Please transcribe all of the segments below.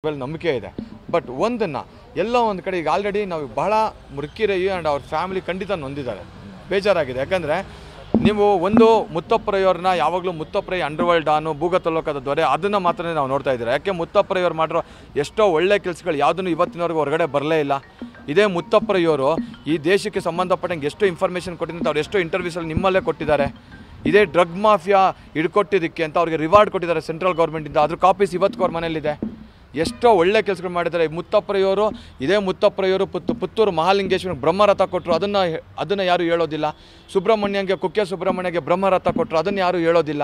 ನಂಬಿಕೆ ಇದೆ. ಬಟ್ ಒಂದನ್ನು ಎಲ್ಲೋ ಒಂದು ಕಡೆ ಈಗ ಆಲ್ರೆಡಿ ನಾವು ಬಹಳ ಮುರುಕಿರಯ್ಯ ಆ್ಯಂಡ್ ಅವ್ರ ಫ್ಯಾಮಿಲಿ ಖಂಡಿತ ನೊಂದಿದ್ದಾರೆ, ಬೇಜಾರಾಗಿದೆ. ಯಾಕಂದರೆ ನೀವು ಒಂದು ಮುತ್ತಪ್ಪರಯ್ಯವ್ರನ್ನ ಯಾವಾಗಲೂ ಮುತ್ತಪ್ಪರಯ್ಯ ಅಂಡರ್ವರ್ಲ್ಡ್ ಡಾನು ಭೂಗತಲೋಕದ ದೊರೆ ಅದನ್ನು ಮಾತ್ರ ನಾವು ನೋಡ್ತಾ ಇದ್ದೀರಾ. ಯಾಕೆ ಮುತ್ತಪ್ಪರಯ್ಯವ್ರು ಮಾಡಿರೋ ಎಷ್ಟೋ ಒಳ್ಳೆ ಕೆಲಸಗಳು ಯಾವುದನ್ನು ಇವತ್ತಿನವರೆಗೂ ಹೊರಗಡೆ ಬರಲೇ ಇಲ್ಲ. ಇದೇ ಮುತ್ತಪ್ಪರಯ್ಯವರು ಈ ದೇಶಕ್ಕೆ ಸಂಬಂಧಪಟ್ಟಂಗೆ ಎಷ್ಟೋ ಇನ್ಫಾರ್ಮೇಷನ್ ಕೊಟ್ಟಿದ್ದಾರೆ, ಅವ್ರು ಎಷ್ಟೋ ಇಂಟರ್ವ್ಯೂಸಲ್ಲಿ ನಿಮ್ಮಲ್ಲೇ ಕೊಟ್ಟಿದ್ದಾರೆ. ಇದೇ ಡ್ರಗ್ ಮಾಫಿಯಾ ಹಿಡ್ಕೊಟ್ಟಿದ್ದಕ್ಕೆ ಅಂತ ಅವ್ರಿಗೆ ರಿವಾರ್ಡ್ ಕೊಟ್ಟಿದ್ದಾರೆ ಸೆಂಟ್ರಲ್ ಗೌರ್ಮೆಂಟಿಂದ, ಅದ್ರ ಕಾಪೀಸ್ ಇವತ್ತು ಅವ್ರ ಮನೇಲಿದೆ. ಎಷ್ಟೋ ಒಳ್ಳೆ ಕೆಲಸಗಳು ಮಾಡಿದ್ದಾರೆ ಮುತ್ತಪ್ಪರಯ್ಯವರು. ಇದೇ ಮುತ್ತಪ್ಪರಯ್ಯವರು ಪುತ್ತೂರು ಮಹಾಲಿಂಗೇಶ್ವರ ಬ್ರಹ್ಮರಥ ಕೊಟ್ಟರು, ಅದನ್ನು ಯಾರೂ ಹೇಳೋದಿಲ್ಲ. ಸುಬ್ರಹ್ಮಣ್ಯಂಗೆ ಕುಕ್ಕೆ ಸುಬ್ರಹ್ಮಣ್ಯಗೆ ಬ್ರಹ್ಮರಥ ಕೊಟ್ಟರು, ಅದನ್ನು ಯಾರೂ ಹೇಳೋದಿಲ್ಲ.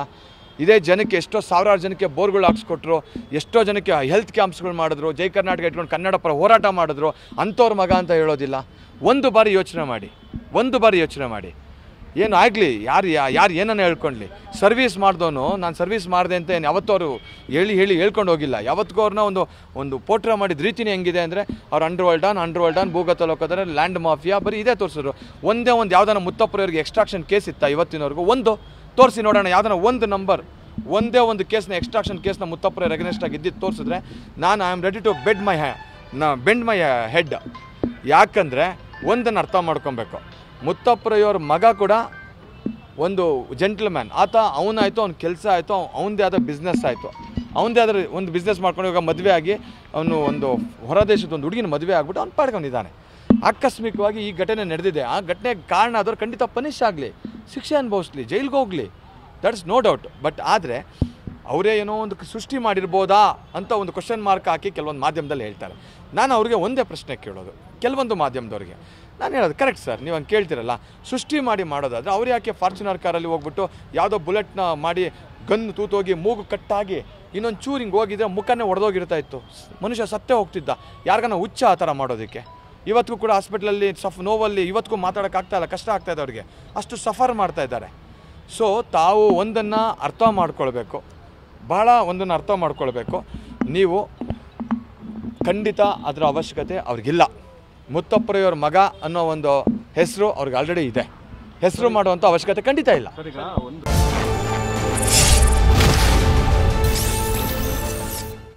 ಇದೇ ಜನಕ್ಕೆ ಎಷ್ಟೋ ಸಾವಿರಾರು ಜನಕ್ಕೆ ಬೋರ್ಗಳು ಹಾಕ್ಸ್ಕೊಟ್ರು, ಎಷ್ಟೋ ಜನಕ್ಕೆ ಹೆಲ್ತ್ ಕ್ಯಾಂಪ್ಸ್ಗಳು ಮಾಡಿದ್ರು, ಜೈ ಕರ್ನಾಟಕ ಇಟ್ಕೊಂಡು ಕನ್ನಡ ಪರ ಹೋರಾಟ ಮಾಡಿದ್ರು. ಅಂಥವ್ರ ಮಗ ಅಂತ ಹೇಳೋದಿಲ್ಲ. ಒಂದು ಬಾರಿ ಯೋಚನೆ ಮಾಡಿ ಏನು ಆಗಲಿ, ಯಾರು ಏನನ್ನ ಹೇಳ್ಕೊಳ್ಳಿ. ಸರ್ವೀಸ್ ಮಾಡಿದವನು ನಾನು ಸರ್ವೀಸ್ ಮಾಡಿದೆ ಅಂತ ಏನು ಯಾವತ್ತೂ ಅವರು ಹೇಳ್ಕೊಂಡು ಹೋಗಿಲ್ಲ. ಯಾವತ್ತಿಗೂ ಅವ್ರನ್ನ ಒಂದು ಪೋಟ್ರ ಮಾಡಿದ ರೀತಿನೇ ಹೆಂಗಿದೆ ಅಂದರೆ ಅವ್ರು ಅಂಡರ್ವರ್ಲ್ಡ್ ಡಾನ್ ಭೂಗತಲೋಕದ ಲ್ಯಾಂಡ್ ಮಾಫಿಯಾ ಬರೀ ಇದೇ ತೋರಿಸಿದ್ರು. ಒಂದೇ ಯಾವ್ದಾನ ಮುತ್ತಪ್ಪರವ್ರಿಗೆ ಎಕ್ಸ್ಟ್ರಾಕ್ಷನ್ ಕೇಸ್ ಇತ್ತಾ ಇವತ್ತಿನವರೆಗೂ? ಒಂದು ತೋರಿಸಿ ನೋಡೋಣ. ಯಾವ್ದಾನ ಒಂದು ನಂಬರ್, ಒಂದೇ ಒಂದು ಕೇಸ್ನ ಎಕ್ಸ್ಟ್ರಾಕ್ಷನ್ ಕೇಸ್ನ ಮುತ್ತಪ್ಪರ ಅಗೇನ್ಸ್ಟ್ ಇದ್ದಿದ್ದು ತೋರಿಸಿದ್ರೆ ನಾನು I am ready to bend my head. ಯಾಕಂದರೆ ಒಂದನ್ನು ಅರ್ಥ ಮಾಡ್ಕೊಬೇಕು, ಮುತ್ತಪ್ಪರಯ್ಯವ್ರ ಮಗ ಕೂಡ ಒಂದು ಜೆಂಟ್ಲ್ಮ್ಯಾನ್. ಅವನಾಯಿತು, ಅವ್ನ ಕೆಲಸ ಆಯಿತು, ಅವನದೇ ಆದ ಬಿಸ್ನೆಸ್ ಆಯಿತು, ಅವನದೇ ಆದ ಒಂದು ಬಿಸ್ನೆಸ್ ಮಾಡ್ಕೊಂಡು ಇವಾಗ ಮದುವೆ ಆಗಿ ಅವನು ಒಂದು ಹೊರದೇಶದ ಒಂದು ಹುಡುಗಿನ ಮದುವೆ ಆಗಿಬಿಟ್ಟು ಅವ್ನು ಪಾಡ್ಕೊಂಡಿದ್ದಾನೆ. ಆಕಸ್ಮಿಕವಾಗಿ ಈ ಘಟನೆ ನಡೆದಿದೆ. ಆ ಘಟನೆಗೆ ಕಾರಣ ಆದವ್ರು ಖಂಡಿತ ಪನಿಷ್ ಆಗಲಿ, ಶಿಕ್ಷೆ ಅನುಭವಿಸ್ಲಿ, ಜೈಲಿಗೆ ಹೋಗಲಿ, ದಟ್ಸ್ ನೋ ಡೌಟ್. ಬಟ್ ಆದರೆ ಅವರೇ ಏನೋ ಒಂದು ಸೃಷ್ಟಿ ಮಾಡಿರ್ಬೋದಾ ಅಂತ ಒಂದು ಕ್ವಶನ್ ಮಾರ್ಕ್ ಹಾಕಿ ಕೆಲವೊಂದು ಮಾಧ್ಯಮದಲ್ಲಿ ಹೇಳ್ತಾರೆ. ನಾನು ಅವ್ರಿಗೆ ಒಂದೇ ಪ್ರಶ್ನೆ ಕೇಳೋದು, ಕೆಲವೊಂದು ಮಾಧ್ಯಮದವ್ರಿಗೆ ನಾನು ಹೇಳೋದು, ಕರೆಕ್ಟ್ ಸರ್, ನೀವು ಹಂಗೆ ಕೇಳ್ತಿರಲ್ಲ, ಸೃಷ್ಟಿ ಮಾಡೋದಾದರೆ ಅವ್ರು ಯಾಕೆ ಫಾರ್ಚುನರ್ ಕಾರಲ್ಲಿ ಹೋಗ್ಬಿಟ್ಟು ಯಾವುದೋ ಬುಲೆಟ್ನ ಮಾಡಿ ಗನ್ ತೂತೋಗಿ ಮೂಗು ಕಟ್ಟಾಗಿ ಇನ್ನೊಂದು ಚೂರು ಹಿಂಗೆ ಹೋಗಿದ್ರೆ ಮುಖನೇ ಒಡೆದೋಗಿರ್ತಾ ಇತ್ತು, ಮನುಷ್ಯ ಸತ್ತೇ ಹೋಗ್ತಿದ್ದ. ಯಾರಿಗಾನ ಹುಚ್ಚ ಆ ಥರ ಮಾಡೋದಕ್ಕೆ? ಇವತ್ತಿಗೂ ಕೂಡ ಹಾಸ್ಪಿಟ್ಲಲ್ಲಿ ನೋವಲ್ಲಿ ಇವತ್ತಿಗೂ ಮಾತಾಡೋಕ್ಕಾಗ್ತಾ ಇಲ್ಲ, ಕಷ್ಟ ಆಗ್ತಾಯಿದೆ ಅವ್ರಿಗೆ, ಅಷ್ಟು ಸಫರ್ ಮಾಡ್ತಾ ಇದ್ದಾರೆ. ಸೊ ತಾವು ಒಂದನ್ನು ಅರ್ಥ ಮಾಡ್ಕೊಳ್ಬೇಕು, ಭಾಳ ಒಂದನ್ನು ಅರ್ಥ ಮಾಡ್ಕೊಳ್ಬೇಕು. ನೀವು ಖಂಡಿತ ಅದರ ಅವಶ್ಯಕತೆ ಅವ್ರಿಗಿಲ್ಲ. ಮುತ್ತಪ್ಪರಯ್ಯವ್ರ ಮಗ ಅನ್ನೋ ಒಂದು ಹೆಸರು ಅವ್ರಿಗೆ ಆಲ್ರೆಡಿ ಇದೆ, ಹೆಸರು ಮಾಡುವಂಥ ಅವಶ್ಯಕತೆ ಖಂಡಿತ ಇಲ್ಲ.